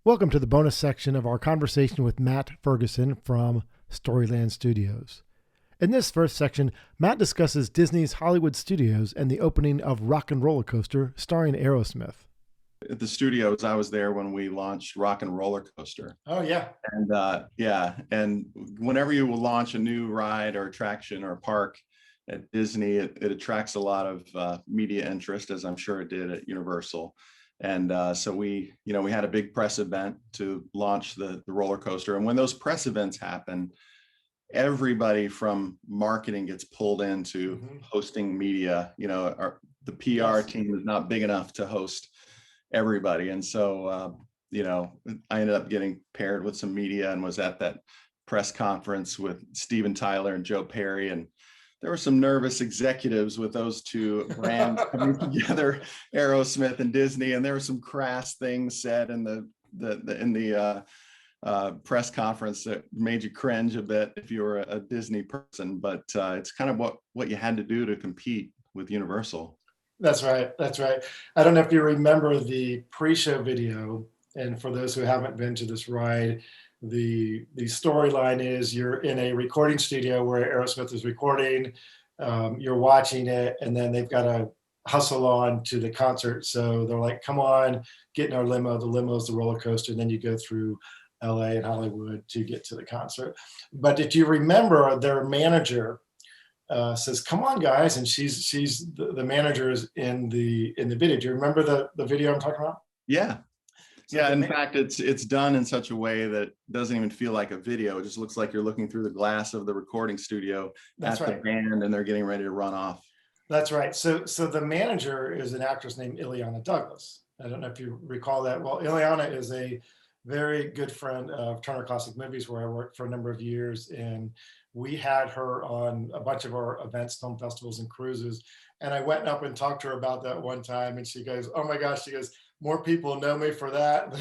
Welcome to the bonus section of our conversation with Matt Ferguson from Storyland Studios. In this first section, Matt discusses Disney's Hollywood Studios and the opening of Rock and Roller Coaster starring Aerosmith. At the studios, I was there when we launched Rock and Roller Coaster. Oh, yeah. And whenever you will launch a new ride or attraction or park at Disney, it attracts a lot of media interest, as I'm sure it did at Universal. And so we had a big press event to launch the roller coaster. And when those press events happen, everybody from marketing gets pulled into hosting media. The PR team is not big enough to host everybody. And so, I ended up getting paired with some media and was at that press conference with Steven Tyler and Joe Perry. And there were some nervous executives with those two brands coming together, Aerosmith and Disney. And there were some crass things said in the press conference that made you cringe a bit if you were a Disney person. But it's kind of what you had to do to compete with Universal. That's right. That's right. I don't know if you remember the pre-show video. And for those who haven't been to this ride, the storyline is you're in a recording studio where Aerosmith is recording. You're watching it, and then they've got to hustle on to the concert. So they're like, "Come on, get in our limo." The limo is the roller coaster, and then you go through LA and Hollywood to get to the concert. But if you remember, their manager says, "Come on, guys," and she's the manager is in the video. Do you remember the video I'm talking about? Yeah. Yeah, in fact, it's done in such a way that it doesn't even feel like a video. It just looks like you're looking through the glass of the recording studio at the band, and they're getting ready to run off. That's right. So the manager is an actress named Ileana Douglas. I don't know if you recall that. Well, Ileana is a very good friend of Turner Classic Movies, where I worked for a number of years, and we had her on a bunch of our events, film festivals, and cruises. And I went up and talked to her about that one time, and she goes, "Oh my gosh," she goes, "more people know me for that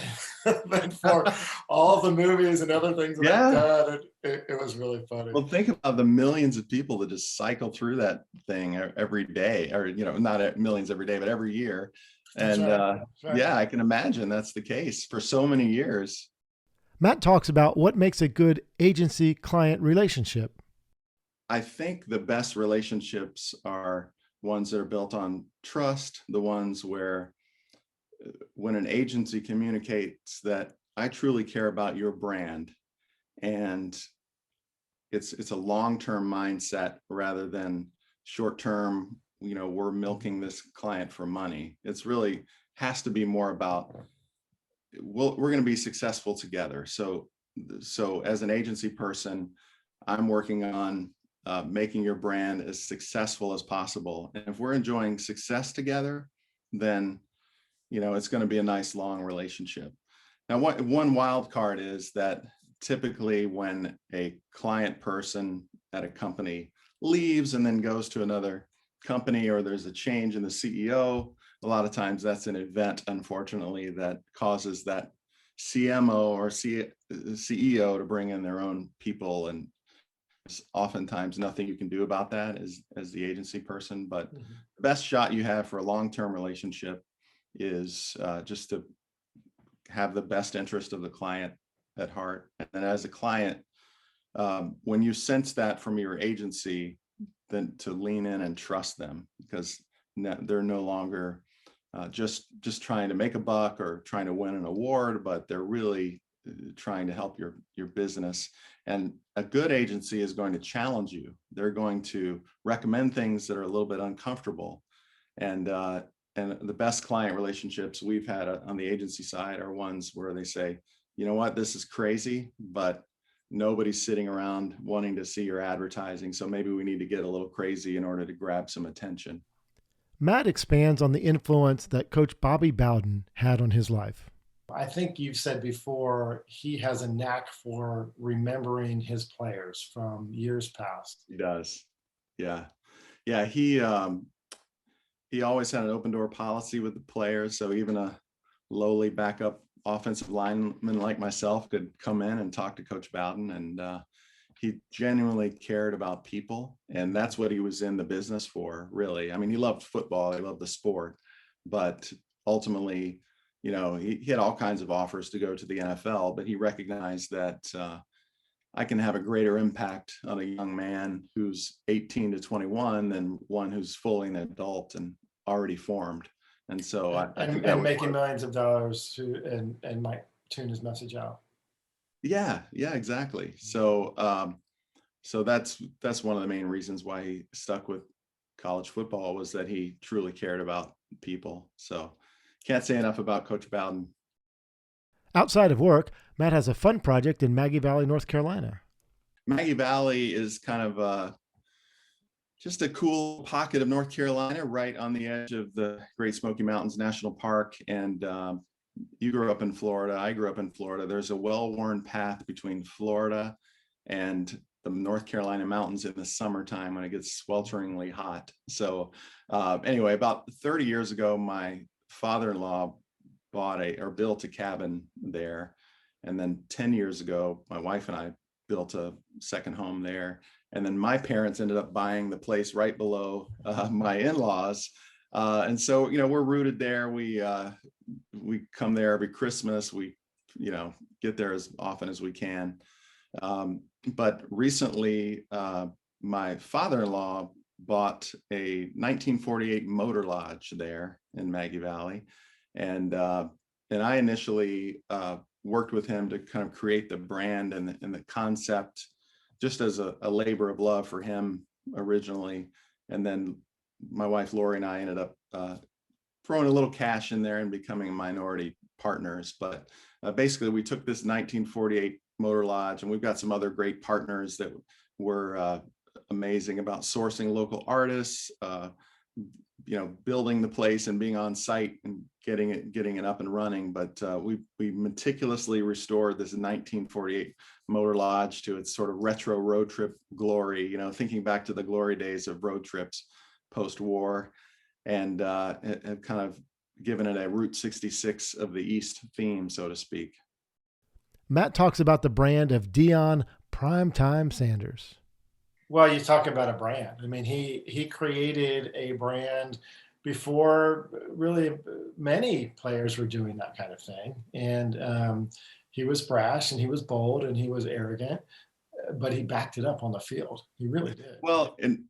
than for all the movies and other things that I've done." It was really funny. Well, think about the millions of people that just cycle through that thing every day, or not millions every day, but every year. And right. Yeah, I can imagine that's the case for so many years. Matt talks about what makes a good agency-client relationship. I think the best relationships are ones that are built on trust, the ones where when an agency communicates that I truly care about your brand, and it's a long-term mindset rather than short-term, we're milking this client for money. It's really has to be more about, we're going to be successful together. So as an agency person, I'm working on making your brand as successful as possible. And if we're enjoying success together, then it's going to be a nice long relationship. Now, one wild card is that typically when a client person at a company leaves and then goes to another company, or there's a change in the CEO, a lot of times that's an event, unfortunately, that causes that CMO or CEO to bring in their own people. And there's oftentimes nothing you can do about that as the agency person. But the best shot you have for a long-term relationship is just to have the best interest of the client at heart. And as a client, when you sense that from your agency, then to lean in and trust them, because they're no longer just trying to make a buck or trying to win an award, but they're really trying to help your business. And a good agency is going to challenge you. They're going to recommend things that are a little bit uncomfortable. And the best client relationships we've had on the agency side are ones where they say, "You know what, this is crazy, but nobody's sitting around wanting to see your advertising. So maybe we need to get a little crazy in order to grab some attention." Matt expands on the influence that Coach Bobby Bowden had on his life. I think you've said before, he has a knack for remembering his players from years past. He does. Yeah. Yeah. He always had an open door policy with the players. So even a lowly backup offensive lineman like myself could come in and talk to Coach Bowden. And he genuinely cared about people. And that's what he was in the business for, really. I mean, he loved football. He loved the sport. But ultimately, he had all kinds of offers to go to the NFL, but he recognized that I can have a greater impact on a young man who's 18 to 21 than one who's fully an adult and already formed. And so I think that and was making millions of dollars and might tune his message out. yeah, exactly. So that's one of the main reasons why he stuck with college football, was that he truly cared about people. So can't say enough about Coach Bowden. Outside of work, Matt has a fun project in Maggie Valley, North Carolina. Maggie Valley is kind of just a cool pocket of North Carolina, right on the edge of the Great Smoky Mountains National Park. And you grew up in Florida. I grew up in Florida. There's a well-worn path between Florida and the North Carolina mountains in the summertime when it gets swelteringly hot. So anyway, about 30 years ago, my father-in-law built a cabin there. And then 10 years ago, my wife and I built a second home there. And then my parents ended up buying the place right below my in-laws. And so, we're rooted there. We come there every Christmas. We, get there as often as we can. But recently, my father-in-law bought a 1948 motor lodge there in Maggie Valley. And I initially worked with him to kind of create the brand and the concept, just as a labor of love for him originally. And then my wife, Lori, and I ended up throwing a little cash in there and becoming minority partners. But basically, we took this 1948 motor lodge, and we've got some other great partners that were amazing about sourcing local artists, building the place and being on site and getting it up and running. But we meticulously restored this 1948 motor lodge to its sort of retro road trip glory, thinking back to the glory days of road trips post-war, and have kind of given it a Route 66 of the East theme, so to speak. Matt talks about the brand of Deion Primetime Sanders. Well, you talk about a brand. I mean, he created a brand before really many players were doing that kind of thing. And he was brash and he was bold and he was arrogant, but he backed it up on the field. He really did. Well, and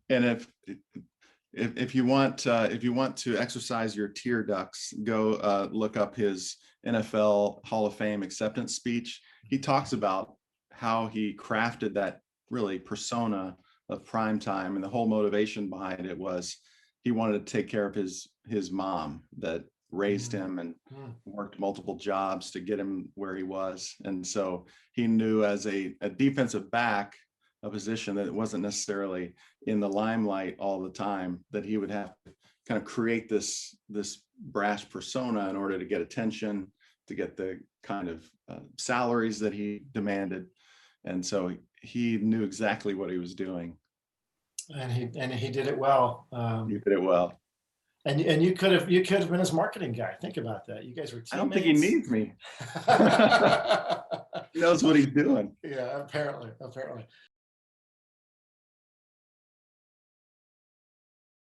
if you want to exercise your tear ducts, go look up his NFL Hall of Fame acceptance speech. He talks about how he crafted that really persona of Primetime, and the whole motivation behind it was he wanted to take care of his mom that raised him and worked multiple jobs to get him where he was. And so he knew, as a defensive back, a position that wasn't necessarily in the limelight all the time, that he would have to kind of create this brash persona in order to get attention, to get the kind of salaries that he demanded. And so he knew exactly what he was doing. And he did it well. He did it well. And you could have been his marketing guy. Think about that. You guys were teammates. I don't think he needs me. He knows what he's doing. Yeah, apparently.